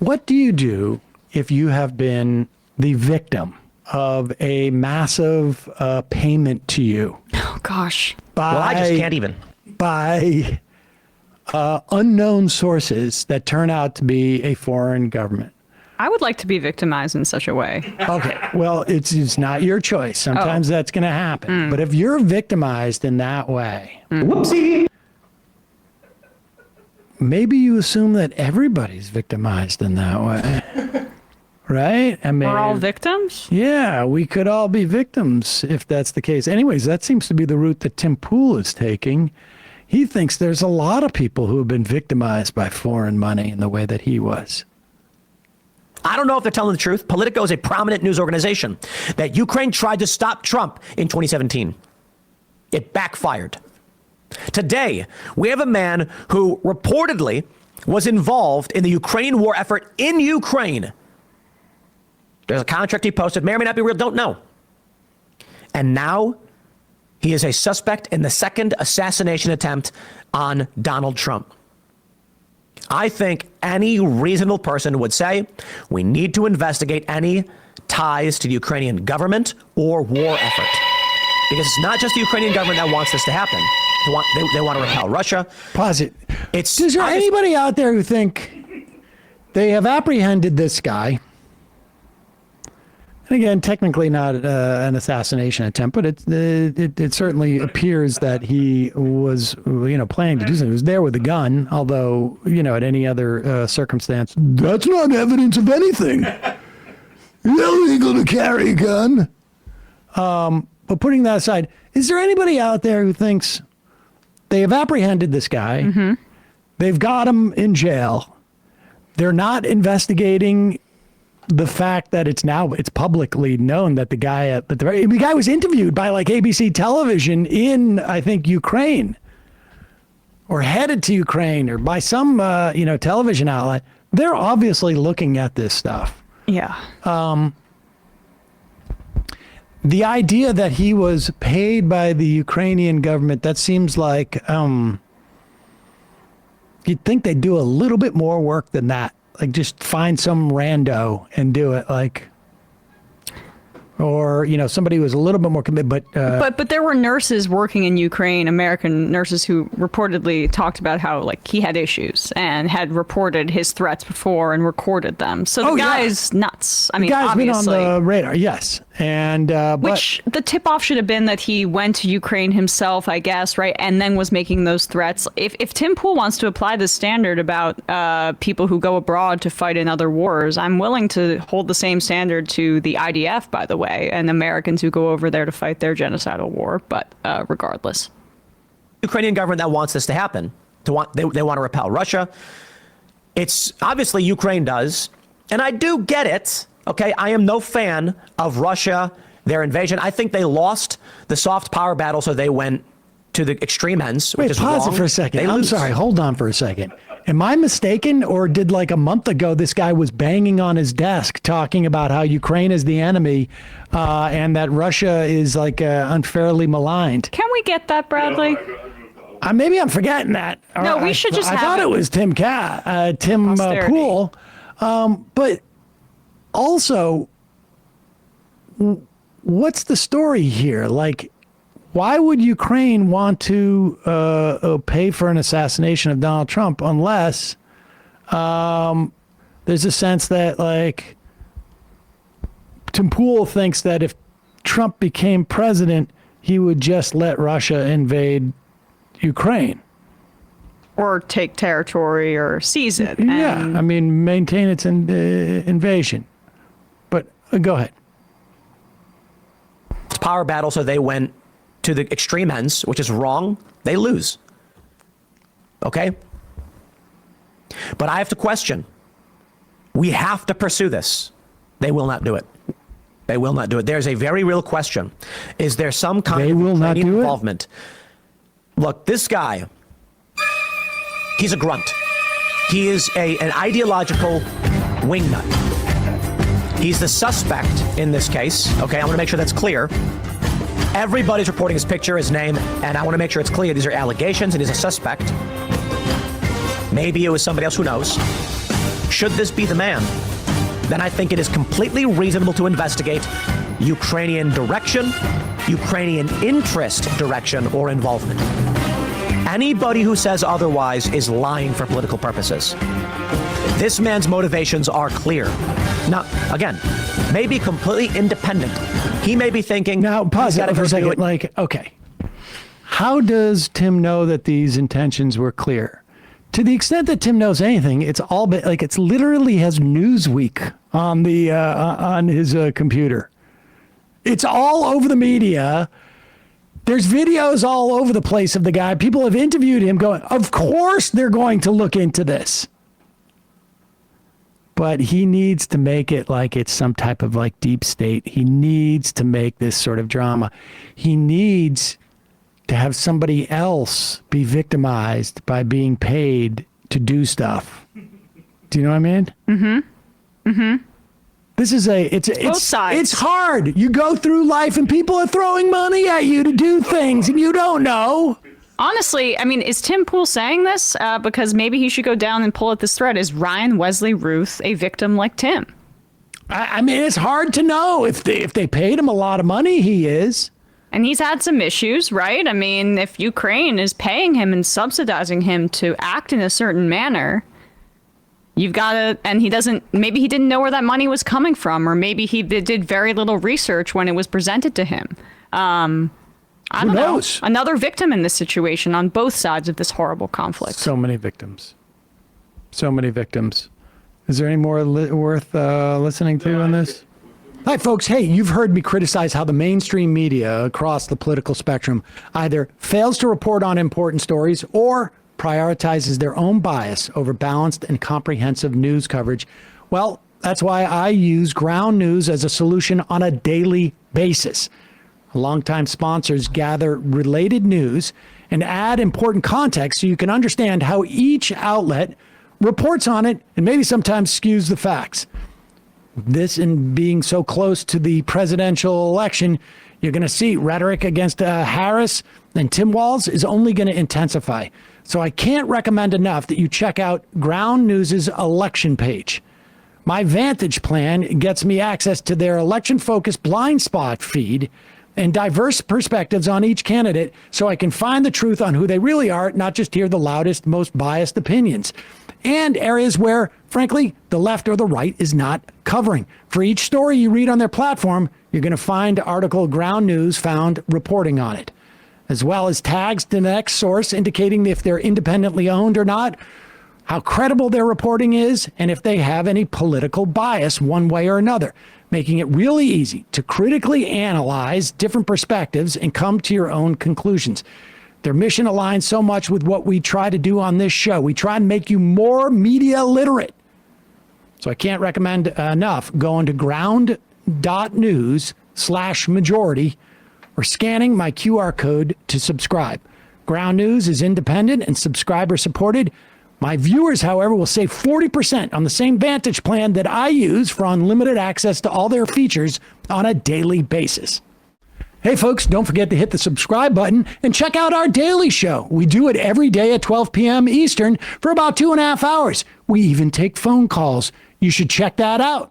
What do you do if you have been the victim of a massive payment to you? Oh, gosh. Well, I just can't even. By unknown sources that turn out to be a foreign government. I would like to be victimized in such a way. Okay, well, it's not your choice. Sometimes that's going to happen. But if you're victimized in that way, Whoopsie. maybe you assume that everybody's victimized in that way. Right? I mean, We're all victims? yeah, we could all be victims if that's the case. Anyways, that seems to be the route that Tim Pool is taking. He thinks there's a lot of people who have been victimized by foreign money in the way that he was. I don't know if they're telling the truth. Politico is a prominent news organization that Ukraine tried to stop Trump in 2017. It backfired. Today, we have a man who reportedly was involved in the Ukraine war effort in Ukraine. There's a contract he posted, may or may not be real, don't know. And now he is a suspect in the second assassination attempt on Donald Trump. I think any reasonable person would say we need to investigate any ties to the Ukrainian government or war effort. Because it's not just the Ukrainian government that wants this to happen. They want to repel Russia. Pause it. Is there anybody out there who think they have apprehended this guy? And again, technically not an assassination attempt, but it certainly appears that he was, planning to do something. He was there with a gun, although, at any other circumstance, that's not evidence of anything. It's illegal to carry a gun. But putting that aside, is there anybody out there who thinks they have apprehended this guy? Mm-hmm. They've got him in jail. They're not investigating the fact that it's publicly known that the guy was interviewed by like ABC television in, I think, Ukraine, or headed to Ukraine, or by some television outlet. They're obviously looking at this stuff. Yeah. The idea that he was paid by the Ukrainian government, that seems like you'd think they'd do a little bit more work than that. Like, just find some rando and do it, or somebody who was a little bit more committed. But there were nurses working in Ukraine, American nurses, who reportedly talked about how he had issues and had reported his threats before and recorded them. So the guy's nuts. I mean, the guy's obviously been on the radar, yes. And which the tip-off should have been that he went to Ukraine himself, I guess, right, and then was making those threats. If Tim Pool wants to apply this standard about people who go abroad to fight in other wars, I'm willing to hold the same standard to the IDF, by the way, and Americans who go over there to fight their genocidal war. But regardless, Ukrainian government that wants this to happen, they want to repel Russia. It's obviously Ukraine does, and I do get it. Okay, I am no fan of Russia, their invasion. I think they lost the soft power battle, so they went to the extreme ends, which is wrong. Pause it for a second. I'm sorry. Hold on for a second. Am I mistaken, or did a month ago this guy was banging on his desk talking about how Ukraine is the enemy and that Russia is unfairly maligned? Can we get that, Bradley? Maybe I'm forgetting that. No, we should just I thought it was Tim Pool. But also, what's the story here? Why would Ukraine want to pay for an assassination of Donald Trump unless there's a sense that, Tim Pool thinks that if Trump became president, he would just let Russia invade Ukraine? Or take territory or seize it. Yeah, maintain its invasion. But go ahead. Power battle, so they went to the extreme ends, which is wrong. They lose. Okay? But I have to question. We have to pursue this. They will not do it. They will not do it. There's a very real question. Is there some kind of Ukrainian involvement? Look, this guy, he's a grunt. He is an ideological wingnut. He's the suspect in this case. Okay, I want to make sure that's clear. Everybody's reporting his picture, his name, and I want to make sure it's clear. These are allegations, and he's a suspect. Maybe it was somebody else, who knows? should this be the man, then I think it is completely reasonable to investigate Ukrainian direction, Ukrainian interest, direction, or involvement. Anybody who says otherwise is lying for political purposes. This man's motivations are clear. Now, again, maybe completely independent. He may be thinking, Now, pause "He's gotta it for go a do second. it." Like, okay, how does Tim know that these intentions were clear? To the extent that Tim knows anything, it's all like it's literally has Newsweek on the on his computer. It's all over the media. There's videos all over the place of the guy. People have interviewed him going, of course they're going to look into this. But he needs to make it like it's some type of like deep state. He needs to make this sort of drama. He needs to have somebody else be victimized by being paid to do stuff. Do you know what I mean? Mm-hmm. Mm-hmm. This is it's both sides. It's hard. You go through life and people are throwing money at you to do things and you don't know. Honestly, I mean, is Tim Pool saying this because maybe he should go down and pull at this thread? Is Ryan Wesley Ruth a victim like Tim? I mean, it's hard to know. If they paid him a lot of money, he is. And he's had some issues, right? I mean, if Ukraine is paying him and subsidizing him to act in a certain manner, you've got to, and he doesn't, maybe he didn't know where that money was coming from, or maybe he did very little research when it was presented to him. I don't know. Another victim in this situation on both sides of this horrible conflict. So many victims. So many victims. Is there any more worth listening to on this? Hi, folks. Hey, you've heard me criticize how the mainstream media across the political spectrum either fails to report on important stories or prioritizes their own bias over balanced and comprehensive news coverage. Well, that's why I use Ground News as a solution on a daily basis. Longtime sponsors gather related news and add important context so you can understand how each outlet reports on it and maybe sometimes skews the facts. This, and being so close to the presidential election, you're going to see rhetoric against Harris and Tim Walz is only going to intensify. So I can't recommend enough that you check out Ground News's election page. My Vantage plan gets me access to their election-focused blind spot feed and diverse perspectives on each candidate so I can find the truth on who they really are, not just hear the loudest, most biased opinions. And areas where, frankly, the left or the right is not covering. For each story you read on their platform, you're going to find article Ground News found reporting on it, as well as tags to the next source indicating if they're independently owned or not, how credible their reporting is, and if they have any political bias one way or another, making it really easy to critically analyze different perspectives and come to your own conclusions. Their mission aligns so much with what we try to do on this show. We try and make you more media literate. So I can't recommend enough going to ground.news/majority or scanning my QR code to subscribe. Ground News is independent and subscriber supported. My viewers, however, will save 40% on the same Vantage plan that I use for unlimited access to all their features on a daily basis. Hey, folks, don't forget to hit the subscribe button and check out our daily show. We do it every day at 12 p.m. Eastern for about 2.5 hours. We even take phone calls. You should check that out.